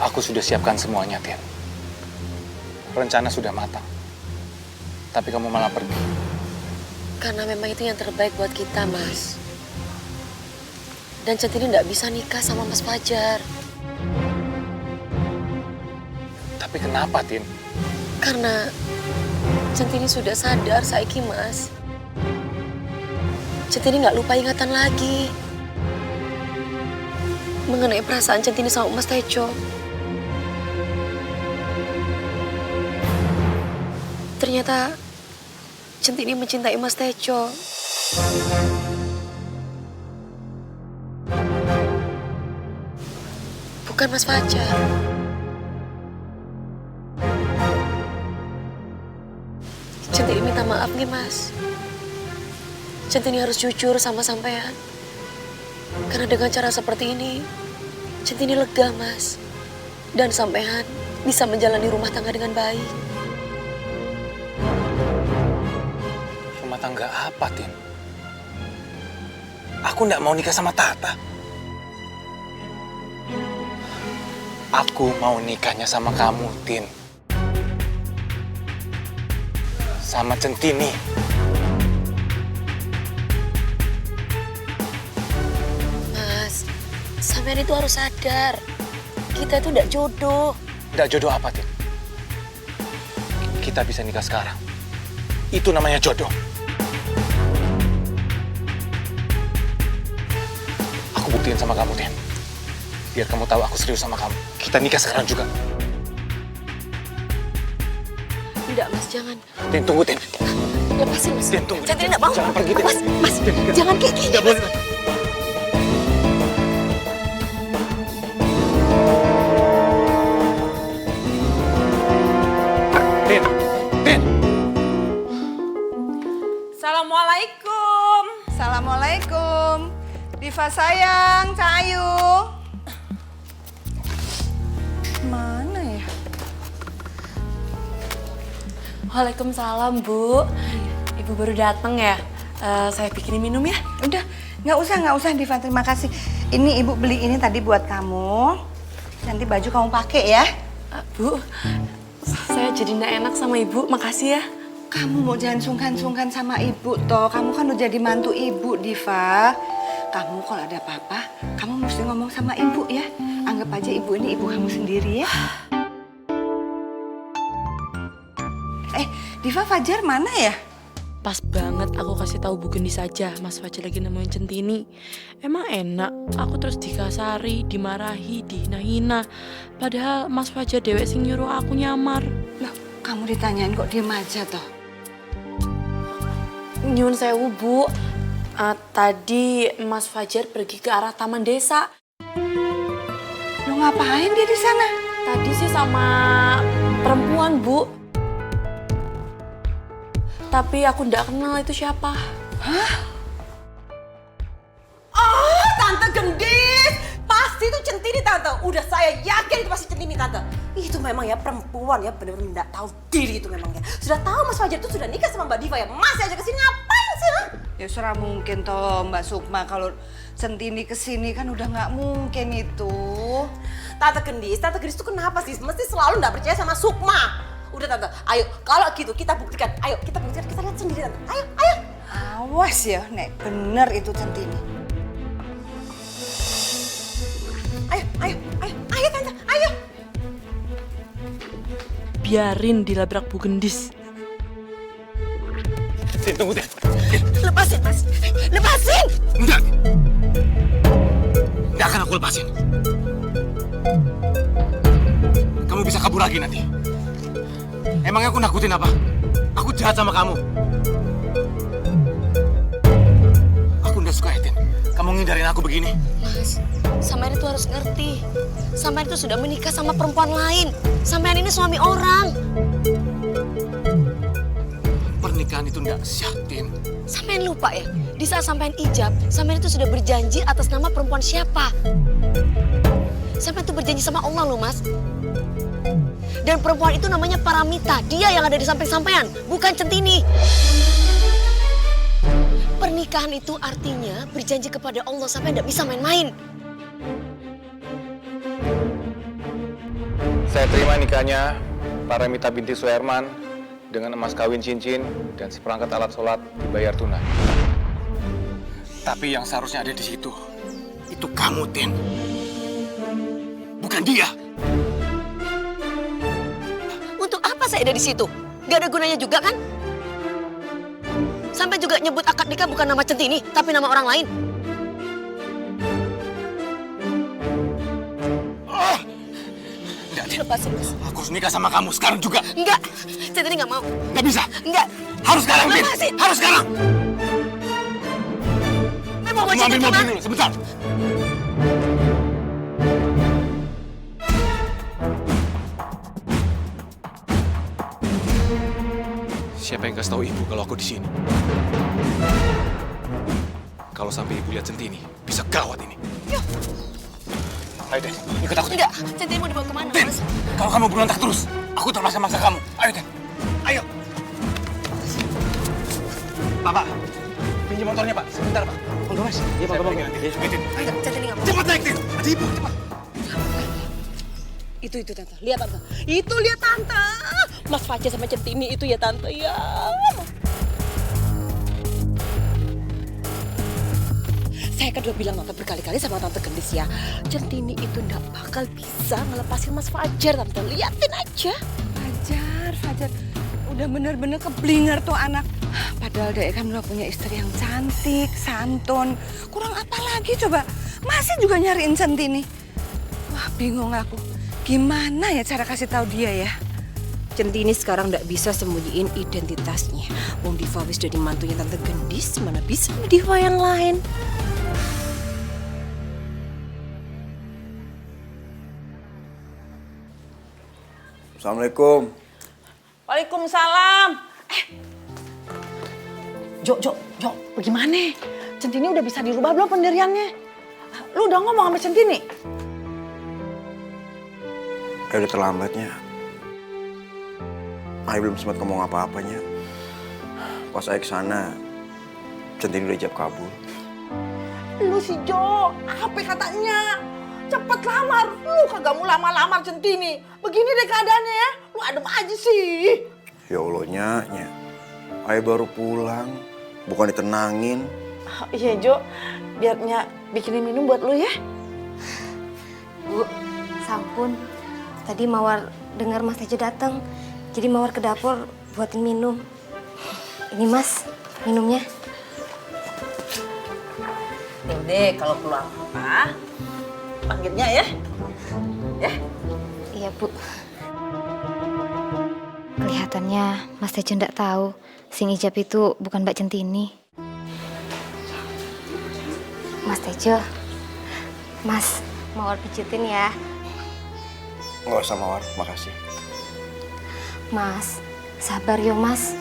Aku sudah siapkan semuanya, Tin. Rencana sudah matang. Tapi kamu malah pergi. Karena memang itu yang terbaik buat kita, Mas. Dan Centini nggak bisa nikah sama Mas Fajar. Tapi kenapa, Tin? Karena Centini sudah sadar, saiki, Mas. Centini nggak lupa ingatan lagi mengenai perasaan Centini sama Mas Tejo. Ternyata Centini mencintai Mas Tejo. Bukan Mas Fajar. Centini minta maaf nih, Mas. Centini harus jujur sama sampean. Karena dengan cara seperti ini, Centini lega, Mas. Dan sampean bisa menjalani rumah tangga dengan baik. Rumah tangga apa, Tin? Aku nggak mau nikah sama Tata. Aku mau nikahnya sama kamu, Tin. Sama Centini. Mas, sampean itu harus sadar. Kita itu nggak jodoh. Nggak jodoh apa, Tin? Kita bisa nikah sekarang. Itu namanya jodoh. Aku buktiin sama kamu, Tin. Biar kamu tahu aku serius sama kamu. Kita nikah sekarang juga. Enggak, Mas, jangan. Tin, tunggu, Tin. Lepasin, Mas. Tin, tunggu. Centini nggak mau. Jangan pergi, Tin. Mas, Tin, jangan kayak gini. nggak boleh. Tin, Tin. Assalamualaikum. Assalamualaikum. Diva sayang, Cahayu. Mana ya? Waalaikumsalam, Bu. Ibu baru datang ya? Saya bikinin minum ya? Udah, nggak usah Diva, terima kasih. Ini ibu beli ini tadi buat kamu. Nanti baju kamu pakai ya. Bu, saya jadi nggak enak sama Ibu. Makasih ya. Kamu mau jangan sungkan-sungkan sama ibu toh. Kamu kan udah jadi mantu ibu, Diva. Kamu kalau ada apa-apa, kamu mesti ngomong sama ibu ya. Anggap aja ibu ini ibu kamu sendiri ya. Diva, Fajar mana ya? Pas banget aku kasih tahu Bu Gendis saja, Mas Fajar lagi nemuin Centini. Emang enak, aku terus dikasari, dimarahi, dihina-hina. Padahal Mas Fajar dewek sing nyuruh aku nyamar. Loh, kamu ditanyain kok diem aja toh? Nyun sewu, Bu. Tadi Mas Fajar pergi ke arah taman desa. Lo ngapain dia di sana? Tadi sih sama perempuan, Bu. Tapi aku nggak kenal itu siapa. Hah? Oh, Tante Gendis. Pasti itu Centini, Tante. Udah saya yakin itu pasti Centini, Tante. Itu memang ya perempuan ya, bener-bener nggak tahu diri itu memang ya. Sudah tahu Mas Fajar itu sudah nikah sama Mbak Diva ya. Masih aja kesini ngapain sih? Ha? Ya surah mungkin toh Mbak Sukma, kalau Centini kesini kan udah nggak mungkin itu. Tante Gendis itu kenapa sih? Mesti selalu nggak percaya sama Sukma. Udah Tante, ayo kalau gitu kita buktikan. Ayo kita buktikan, kita lihat sendiri Tante. Ayo, ayo. Awas ya, Nek, bener itu Centini. Ayo Tante, ayo. Biarin dilabrak Bu Gendis. Tin, tunggu, Tin. Lepasin, Mas. Lepasin. Enggak. Enggak akan aku lepasin. Kamu bisa kabur lagi nanti. Emangnya aku nakutin apa? Aku jahat sama kamu. Aku nggak suka, Tin. Kamu ngindarin aku begini. Mas, sampean itu harus ngerti. Sampean itu sudah menikah sama perempuan lain. Sampean ini suami orang. Pernikahan itu nggak sah, Tin. Sampean lupa ya, di saat sampean ijab, sampean itu sudah berjanji atas nama perempuan siapa? Sampean itu berjanji sama Allah loh, Mas. Dan perempuan itu namanya Paramita. Dia yang ada di samping sampean, bukan Centini. Pernikahan itu artinya berjanji kepada Allah, sampai tidak bisa main-main. Saya terima nikahnya Pak Remita binti Suherman dengan emas kawin cincin dan seperangkat alat sholat dibayar tunai. Tapi yang seharusnya ada di situ, itu kamu, Tin. Bukan dia. Untuk apa saya ada di situ? Gak ada gunanya juga kan? Sampai juga nyebut akad nikah bukan nama Centini, tapi nama orang lain. Enggak, Tin. Lepasin, Mas. Aku harus nikah sama kamu sekarang juga. Enggak, Centini nggak mau. Nggak bisa. Enggak. Harus sekarang, Tin. Lepasin. Harus sekarang. Memang mau Ambil mobil dulu, sebentar. Siapa yang kasih tahu ibu kalau aku di sini? Kalau sampai ibu lihat Centini, bisa gawat ini. Ayo, Den, ikut aku. Enggak, Centini mau dibawa kemana, Den, Mas? kalau kamu berontak terus, aku terpaksa maksa kamu. Ayo, Den. Ayo. Pak, pinjam motornya, Pak. Sebentar, Pak. Enggak, Mas. Iya, Pak. Ayo, Den. Enggak, Centini nggak mau. Cepat naik, Den. Ada ibu, cepat. Itu Tante. Lihat Tante. Itu lihat Tante. Mas Fajar sama Centini itu ya Tante ya. Saya kan udah bilang Tante berkali-kali sama Tante Gendis ya. Centini itu nggak bakal bisa ngelepasin Mas Fajar Tante. Liatin aja. Fajar. Udah bener-bener keblinger tuh anak. Padahal dia kan udah punya istri yang cantik, santun. Kurang apa lagi coba? Masih juga nyariin Centini. Wah, bingung aku. Gimana ya cara kasih tahu dia ya? Centini sekarang nggak bisa sembunyiin identitasnya. Wong Diva wis jadi mantunya Tante Gendis, mana bisa sama Diva yang lain. Assalamualaikum. Waalaikumsalam. Jo, bagaimana? Centini udah bisa dirubah belum pendiriannya? Lu udah ngomong sama Centini? Udah terlambatnya. Ayah belum sempat ngomong apa-apanya. Pas saya kesana, Centini udah jawab kabur. Lu si Jo, apa katanya? Cepet lamar, lu kagak mau lamar-lamar Centini. Begini deh keadaannya ya, lu adem aja sih. Ya Allah, Nya. Ayah baru pulang, bukan ditenangin. Iya Jo, biar Nya bikinin minum buat lu ya. Bu, sampun. Tadi Mawar dengar Mas Tejo datang, jadi Mawar ke dapur buatin minum. Ini Mas, minumnya. Udah, kalau perlu apa, panggilnya ya. Ya. Iya Bu. Kelihatannya Mas Tejo ndak tahu sing ijab itu bukan Mbak Centini. Mas Tejo, Mas Mawar pijitin ya. Nggak usah, Mawar, makasih. Mas, sabar yo Mas.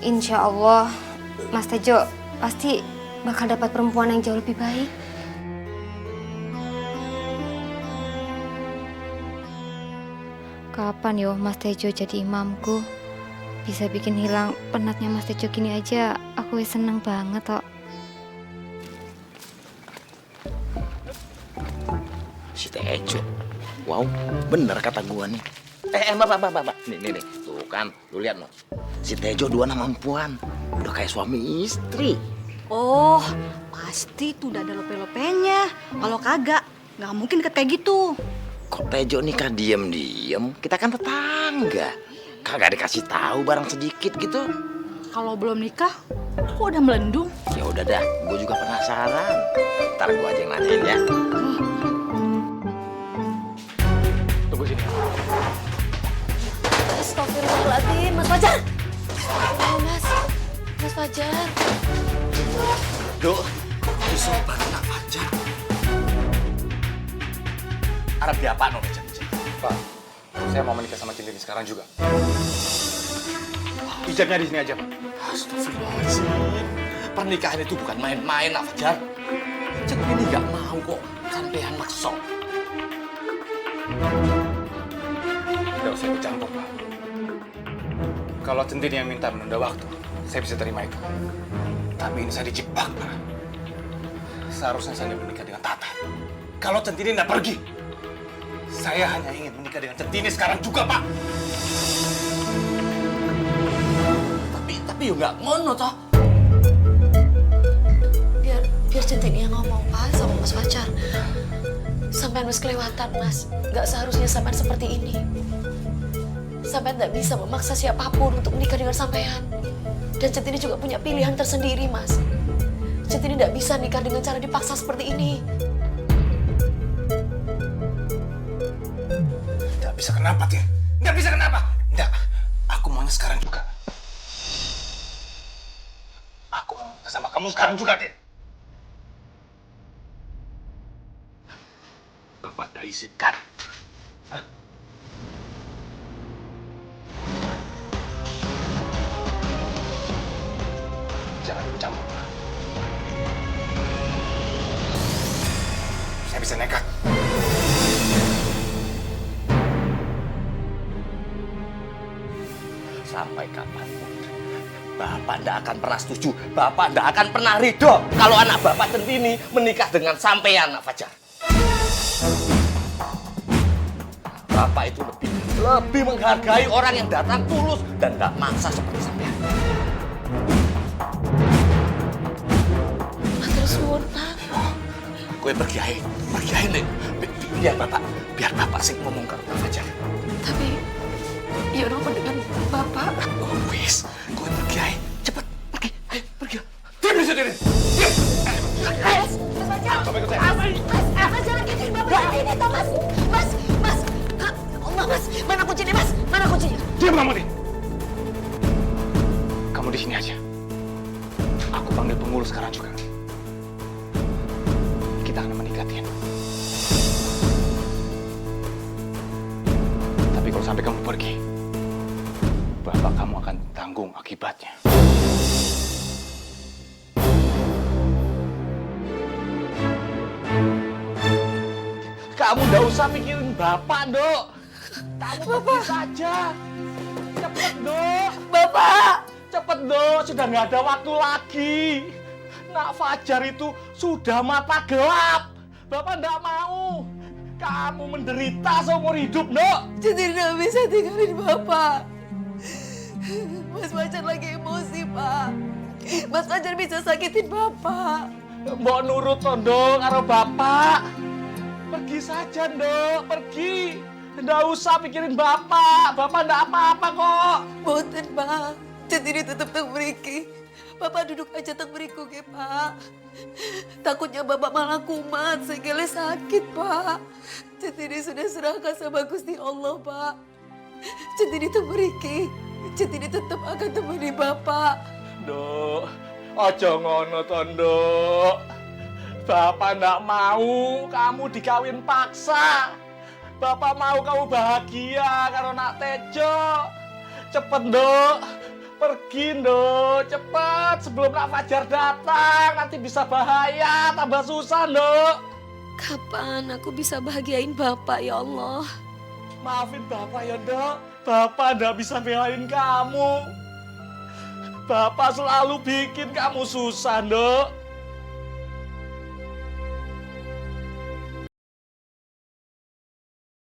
Insya Allah, Mas Tejo pasti bakal dapat perempuan yang jauh lebih baik. Kapan yo Mas Tejo jadi imamku? Bisa bikin hilang penatnya Mas Tejo gini aja, aku seneng banget kok. Si Tejo. Wow, bener kata gua nih. Mbak. Nih. Tuh kan, lu lihat no. Si Tejo dua nama perempuan. Udah kayak suami istri. Oh, pasti tuh udah ada lope-lopenya. Kalau kagak, nggak mungkin deket kayak gitu. Kok Tejo nikah diem-diem? Kita kan tetangga. Kagak dikasih tahu barang sedikit gitu. Kalau belum nikah, kok udah melendung? Ya udah dah, gua juga penasaran. Ntar gua aja yang nanyain ya. Tunggu sini. Astagfirullahaladzim, Mas Fajar. Oh, Mas Fajar. Duh, disobat nggak Fajar? Arab diapa no, Pak, saya mau menikah sama Centini sekarang juga. Ijabnya di sini aja, Pak. Astagfirullahaladzim. Pernikahan itu bukan main-main, lah, Fajar. Centini nggak mau kok sampean maksa. Tidak usah ikut campur, Pak. Kalau Centini yang minta menunda waktu, saya bisa terima itu. Tapi ini saya dijebak, Pak. Seharusnya saya menikah dengan Tata. Kalau Centini tidak pergi, Saya hanya ingin menikah dengan Centini sekarang juga, Pak. Tapi yo nggak ngono toh. Biar Centini yang ngomong, Pak, sama Mas Fajar. Sampean Mas kelewatan, Mas. Nggak seharusnya sampean seperti ini. Sampean nggak bisa memaksa siapapun untuk menikah dengan sampean. Dan Centini juga punya pilihan tersendiri, Mas. Centini nggak bisa nikah dengan cara dipaksa seperti ini. Nggak bisa kenapa, Tin? Nggak bisa kenapa? Nggak. Aku maunya sekarang juga. Aku mau sama kamu sekarang juga, Tin. Bapak dah izinkan. Jangan campur. Saya bisa nekat. Sampai kapanpun Bapak tidak akan pernah setuju. Bapak tidak akan pernah ridho kalau anak Bapak Centini menikah dengan sampean, Nak Fajar. Bapak itu lebih menghargai orang yang datang tulus dan nggak maksa seperti sampean. Matur suwun, Pak. Gue pergi aja nih. Biar Bapak sih ngomong ke Nak Fajar. Tapi, ya orang dengan Bapak. Oh, wis, gue pergi aja. Cepet, pergi, ayo, pergi. Diam di situ, Tin. Diam. Mas Fajar. Coba ikut saya. Mas, jangan gituin Bapak ini, toh, Mas. Mas. Allah, Mas. Mana kuncinya, Mas? Mana kuncinya? Diam kamu, Tin. Kamu di sini aja. Aku panggil pengurus sekarang juga. Kita akan menikah, Tin. Tapi kalau sampai kamu pergi, bapak kamu akan tanggung akibatnya. Kamu nggak usah mikirin Bapak, Dok. Kamu pergi saja. Cepet, Dok. Bapak! Cepet, Dok. Sudah nggak ada waktu lagi. Nak Fajar itu sudah mata gelap. Bapak nggak mau kamu menderita seumur hidup, Dok. Centini nggak bisa tinggalin Bapak. Mas Fajar lagi emosi, Pak. Mas Fajar bisa sakitin Bapak. Mbok nurut, Dok, karo Bapak. Pergi saja, Dok. Pergi. Nggak usah pikirin Bapak. Bapak nggak apa-apa kok. Boten, Pak. Centini tetap tak beriki. Bapak duduk aja tak beriku, ke, Pak. Takutnya Bapak malah kumat, sehingga sakit, Pak. Centini sudah serahkan sama Gusti Allah, Pak. Centini tak beriki. Centini tetap akan temani Bapak. Dok, ojo ngono to, Dok. Bapak ndak mau kamu dikawin paksa. Bapak mau kamu bahagia karo Nak Tejo. Cepet, Dok. Pergi, Dok. Cepet sebelum Nak Fajar datang. Nanti bisa bahaya, tambah susah, Dok. Kapan aku bisa bahagiain Bapak, ya Allah? Maafin Bapak ya, Dok. Bapak ndak bisa belain kamu. Bapak selalu bikin kamu susah, Dok.